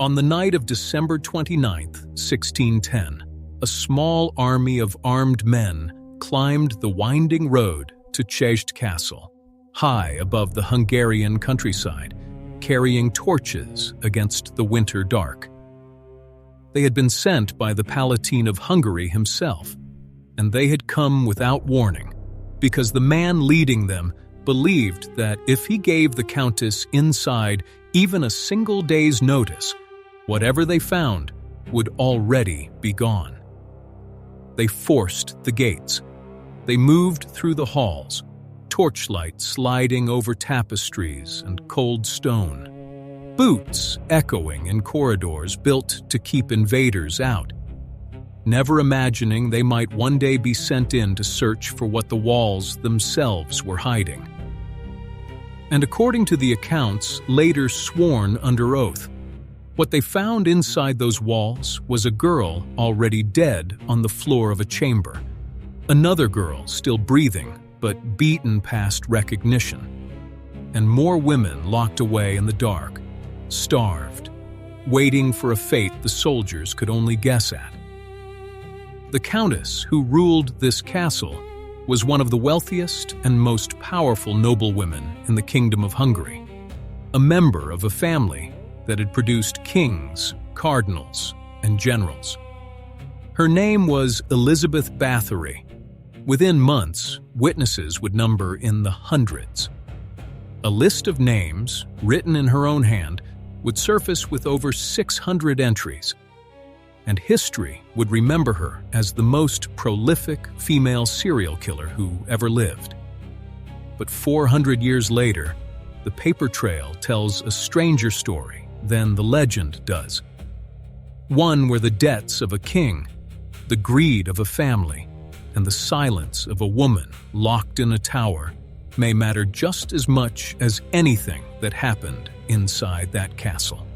On the night of December 29th, 1610, a small army of armed men climbed the winding road to Chest Castle, high above the Hungarian countryside, carrying torches against the winter dark. They had been sent by the Palatine of Hungary himself, and they had come without warning, because the man leading them believed that if he gave the Countess inside even a single day's notice, whatever they found would already be gone. They forced the gates. They moved through the halls, torchlight sliding over tapestries and cold stone, boots echoing in corridors built to keep invaders out, never imagining they might one day be sent in to search for what the walls themselves were hiding. And according to the accounts later sworn under oath, what they found inside those walls was a girl already dead on the floor of a chamber, another girl still breathing but beaten past recognition, and more women locked away in the dark, starved, waiting for a fate the soldiers could only guess at. The Countess who ruled this castle was one of the wealthiest and most powerful noblewomen in the Kingdom of Hungary, a member of a family that had produced kings, cardinals, and generals. Her name was Elizabeth Báthory. Within months, witnesses would number in the hundreds. A list of names, written in her own hand, would surface with over 600 entries, and history would remember her as the most prolific female serial killer who ever lived. But 400 years later, the paper trail tells a stranger story than the legend does. One where the debts of a king, the greed of a family, and the silence of a woman locked in a tower may matter just as much as anything that happened inside that castle.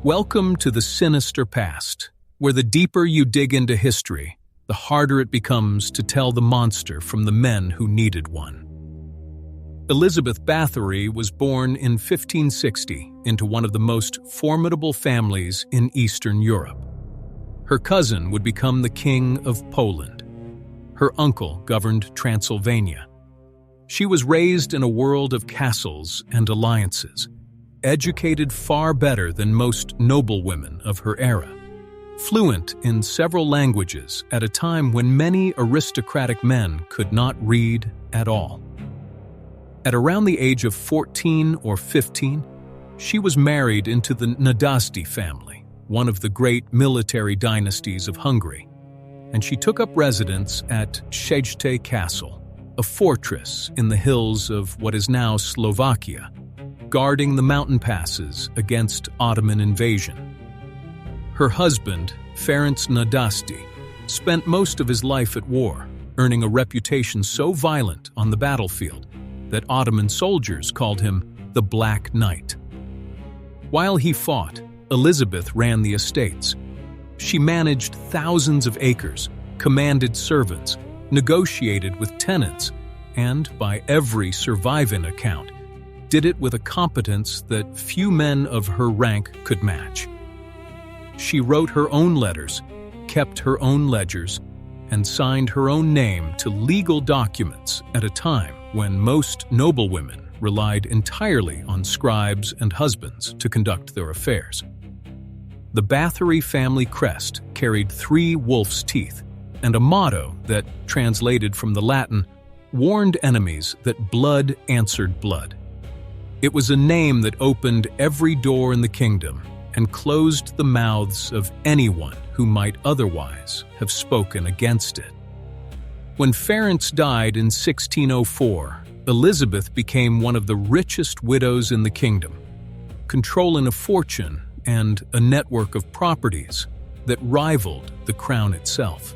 Welcome to the sinister past, where the deeper you dig into history, the harder it becomes to tell the monster from the men who needed one. Elizabeth Báthory was born in 1560 into one of the most formidable families in Eastern Europe. Her cousin would become the King of Poland. Her uncle governed Transylvania. She was raised in a world of castles and alliances, educated far better than most noblewomen of her era, fluent in several languages at a time when many aristocratic men could not read at all. At around the age of 14 or 15, she was married into the Nadasdy family, one of the great military dynasties of Hungary, and she took up residence at Chest Castle, a fortress in the hills of what is now Slovakia, guarding the mountain passes against Ottoman invasion. Her husband, Ferenc Nadasdy, spent most of his life at war, earning a reputation so violent on the battlefield that Ottoman soldiers called him the Black Knight. While he fought, Elizabeth ran the estates. She managed thousands of acres, commanded servants, negotiated with tenants, and, by every surviving account, did it with a competence that few men of her rank could match. She wrote her own letters, kept her own ledgers, and signed her own name to legal documents at a time when most noblewomen relied entirely on scribes and husbands to conduct their affairs. The Bathory family crest carried 3 wolf's teeth and a motto that, translated from the Latin, warned enemies that blood answered blood. It was a name that opened every door in the kingdom and closed the mouths of anyone who might otherwise have spoken against it. When Ferenc died in 1604, Elizabeth became one of the richest widows in the kingdom, controlling a fortune and a network of properties that rivaled the crown itself.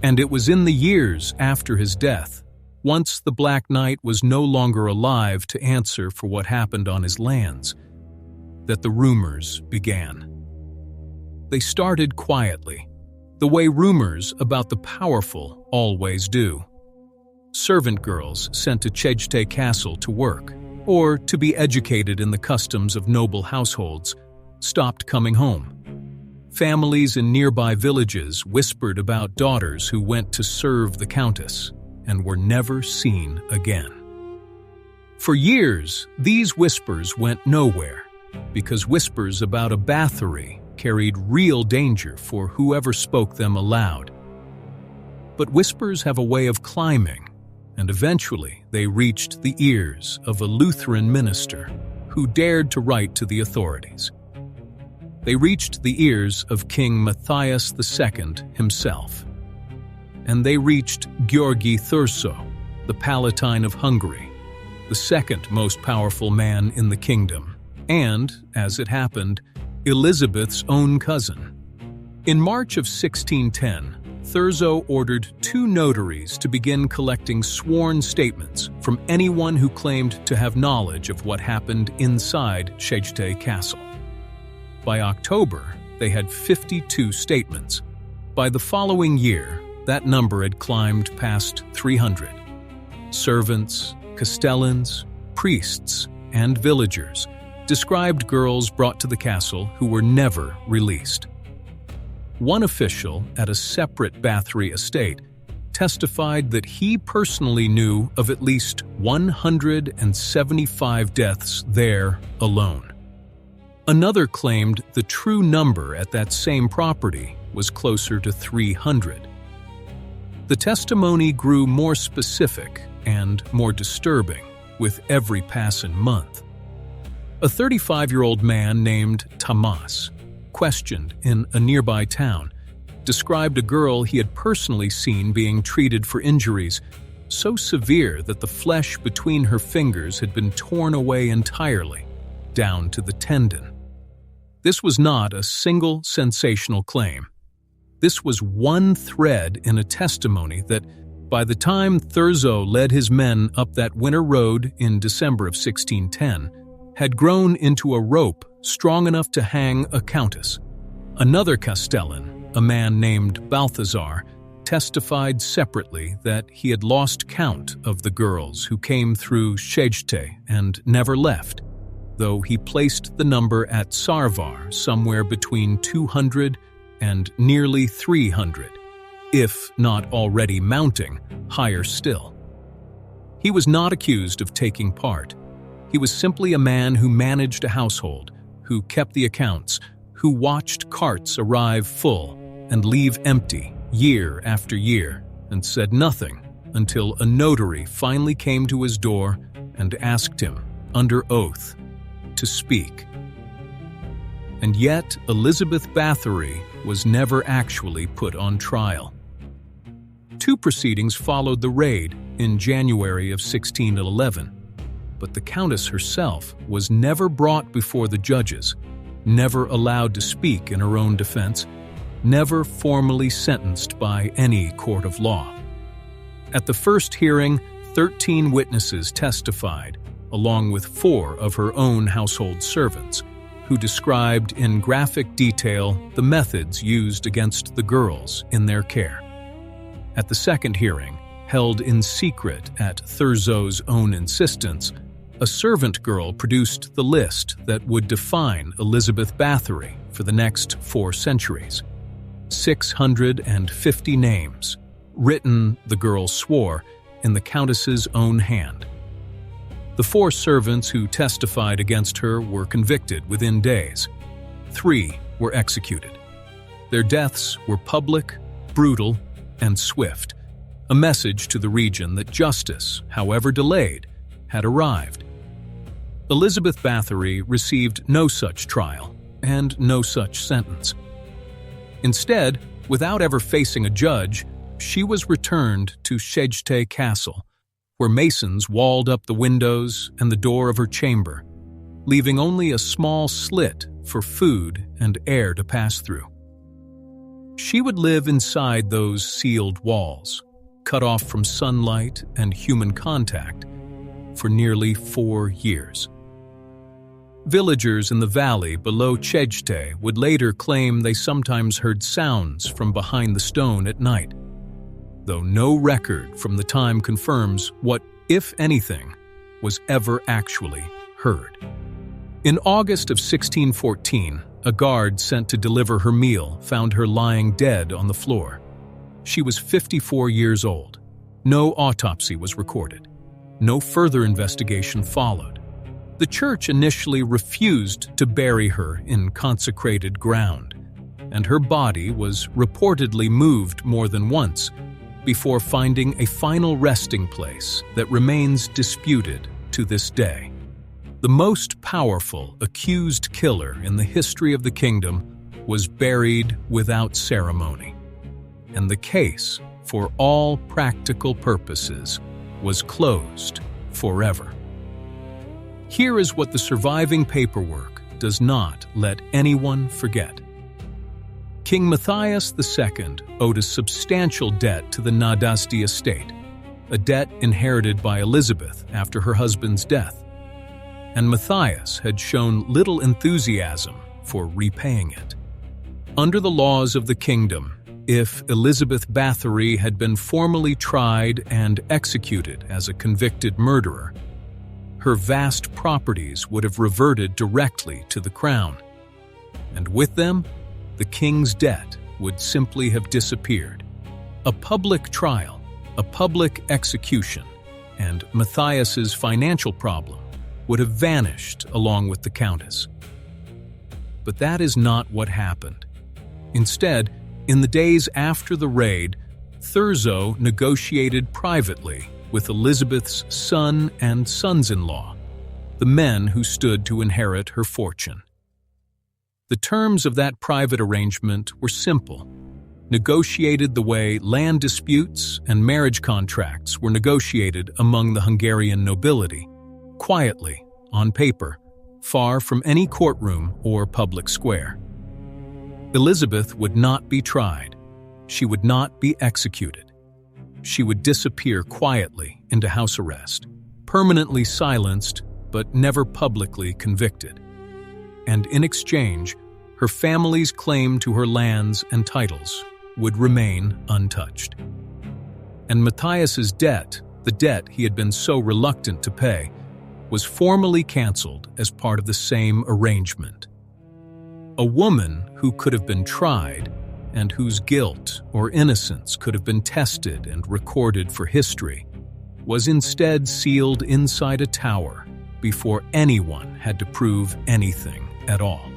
And it was in the years after his death, once the Black Knight was no longer alive to answer for what happened on his lands, that the rumors began. They started quietly, the way rumors about the powerful always do. Servant girls sent to Chest Castle to work, or to be educated in the customs of noble households, stopped coming home. Families in nearby villages whispered about daughters who went to serve the Countess and were never seen again. For years, these whispers went nowhere, because whispers about a Bathory carried real danger for whoever spoke them aloud. But whispers have a way of climbing, and eventually they reached the ears of a Lutheran minister who dared to write to the authorities. They reached the ears of King Matthias II himself. And they reached György Thurzo, the Palatine of Hungary, the second most powerful man in the kingdom, and, as it happened, Elizabeth's own cousin. In March of 1610, Thurzo ordered 2 notaries to begin collecting sworn statements from anyone who claimed to have knowledge of what happened inside Szeged Castle. By October, they had 52 statements. By the following year, that number had climbed past 300. Servants, castellans, priests, and villagers described girls brought to the castle who were never released. One official at a separate Bathory estate testified that he personally knew of at least 175 deaths there alone. Another claimed the true number at that same property was closer to 300. The testimony grew more specific and more disturbing with every passing month. A 35-year-old man named Tamas, questioned in a nearby town, described a girl he had personally seen being treated for injuries so severe that the flesh between her fingers had been torn away entirely, down to the tendon. This was not a single sensational claim. This was one thread in a testimony that, by the time Thurzo led his men up that winter road in December of 1610, had grown into a rope strong enough to hang a countess. Another castellan, a man named Balthazar, testified separately that he had lost count of the girls who came through Szeged and never left, though he placed the number at Sarvar somewhere between 200 and nearly 300, if not already mounting higher still. He was not accused of taking part. He was simply a man who managed a household, who kept the accounts, who watched carts arrive full and leave empty year after year, and said nothing until a notary finally came to his door and asked him, under oath, to speak. And yet Elizabeth Báthory was never actually put on trial. 2 proceedings followed the raid in January of 1611, but the Countess herself was never brought before the judges, never allowed to speak in her own defense, never formally sentenced by any court of law. At the first hearing, 13 witnesses testified, along with 4 of her own household servants, who described in graphic detail the methods used against the girls in their care. At the second hearing, held in secret at Thurzo's own insistence, a servant girl produced the list that would define Elizabeth Báthory for the next 4 centuries. 650 names, written, the girl swore, in the Countess's own hand. The 4 servants who testified against her were convicted within days. 3 were executed. Their deaths were public, brutal, and swift, a message to the region that justice, however delayed, had arrived. Elizabeth Báthory received no such trial and no such sentence. Instead, without ever facing a judge, she was returned to Szeged Castle, where masons walled up the windows and the door of her chamber, leaving only a small slit for food and air to pass through. She would live inside those sealed walls, cut off from sunlight and human contact, for nearly 4 years. Villagers in the valley below Szeged would later claim they sometimes heard sounds from behind the stone at night, though no record from the time confirms what, if anything, was ever actually heard. In August of 1614, a guard sent to deliver her meal found her lying dead on the floor. She was 54 years old. No autopsy was recorded. No further investigation followed. The church initially refused to bury her in consecrated ground, and her body was reportedly moved more than once before finding a final resting place that remains disputed to this day. The most powerful accused killer in the history of the kingdom was buried without ceremony, and the case, for all practical purposes, was closed forever. Here is what the surviving paperwork does not let anyone forget. King Matthias II owed a substantial debt to the Nadasti estate, a debt inherited by Elizabeth after her husband's death, and Matthias had shown little enthusiasm for repaying it. Under the laws of the kingdom, if Elizabeth Báthory had been formally tried and executed as a convicted murderer, her vast properties would have reverted directly to the crown, and with them, the king's debt would simply have disappeared. A public trial, a public execution, and Matthias's financial problem would have vanished along with the Countess. But that is not what happened. Instead, in the days after the raid, Thurzo negotiated privately with Elizabeth's son and sons-in-law, the men who stood to inherit her fortune. The terms of that private arrangement were simple, negotiated the way land disputes and marriage contracts were negotiated among the Hungarian nobility, quietly, on paper, far from any courtroom or public square. Elizabeth would not be tried. She would not be executed. She would disappear quietly into house arrest, permanently silenced but never publicly convicted. And in exchange, her family's claim to her lands and titles would remain untouched. And Matthias's debt, the debt he had been so reluctant to pay, was formally canceled as part of the same arrangement. A woman who could have been tried and whose guilt or innocence could have been tested and recorded for history was instead sealed inside a tower before anyone had to prove anything at all.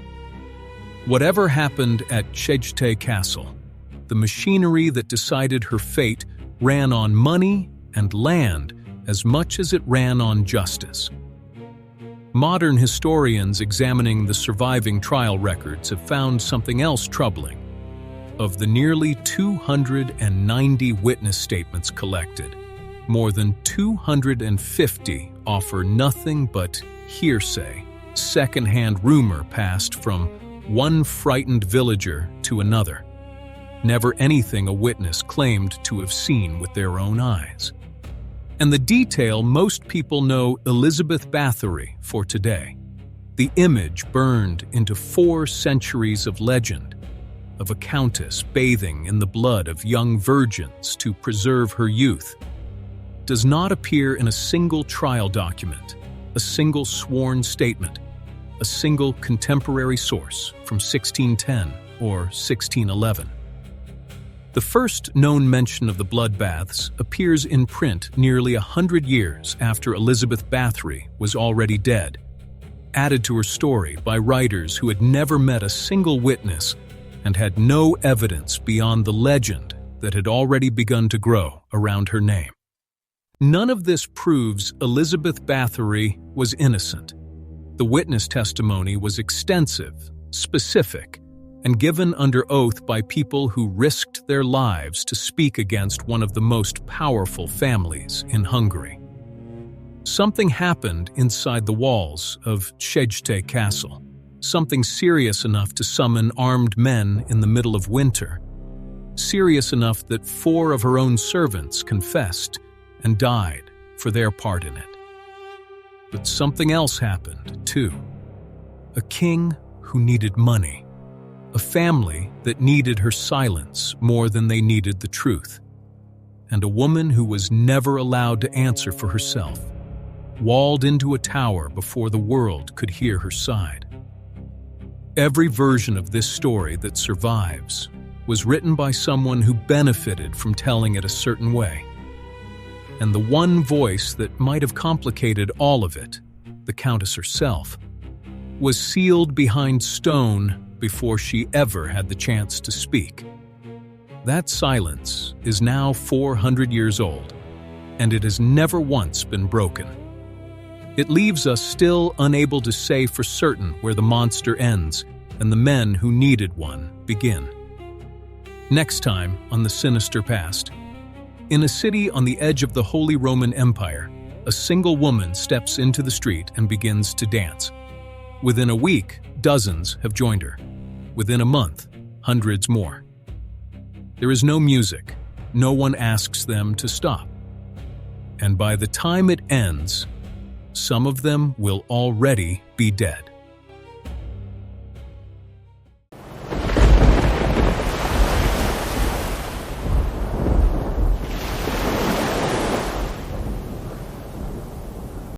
Whatever happened at Chejte Castle, the machinery that decided her fate ran on money and land as much as it ran on justice. Modern historians examining the surviving trial records have found something else troubling. Of the nearly 290 witness statements collected, more than 250 offer nothing but hearsay, second-hand rumor passed from one frightened villager to another, never anything a witness claimed to have seen with their own eyes. And the detail most people know Elizabeth Báthory for today, the image burned into 4 centuries of legend, of a countess bathing in the blood of young virgins to preserve her youth, does not appear in a single trial document, a single sworn statement, a single contemporary source from 1610 or 1611. The first known mention of the bloodbaths appears in print nearly 100 years after Elizabeth Báthory was already dead, added to her story by writers who had never met a single witness and had no evidence beyond the legend that had already begun to grow around her name. None of this proves Elizabeth Báthory was innocent. The witness testimony was extensive, specific, and given under oath by people who risked their lives to speak against one of the most powerful families in Hungary. Something happened inside the walls of Chejte Castle, something serious enough to summon armed men in the middle of winter, serious enough that 4 of her own servants confessed and died for their part in it. But something else happened, too. A king who needed money. A family that needed her silence more than they needed the truth. And a woman who was never allowed to answer for herself. walled into a tower before the world could hear her side. Every version of this story that survives was written by someone who benefited from telling it a certain way. And the one voice that might have complicated all of it, the Countess herself, was sealed behind stone before she ever had the chance to speak. That silence is now 400 years old, and it has never once been broken. It leaves us still unable to say for certain where the monster ends and the men who needed one begin. Next time on The Sinister Past. In a city on the edge of the Holy Roman Empire, a single woman steps into the street and begins to dance. Within a week, dozens have joined her. Within a month, hundreds more. There is no music. No one asks them to stop. And by the time it ends, some of them will already be dead.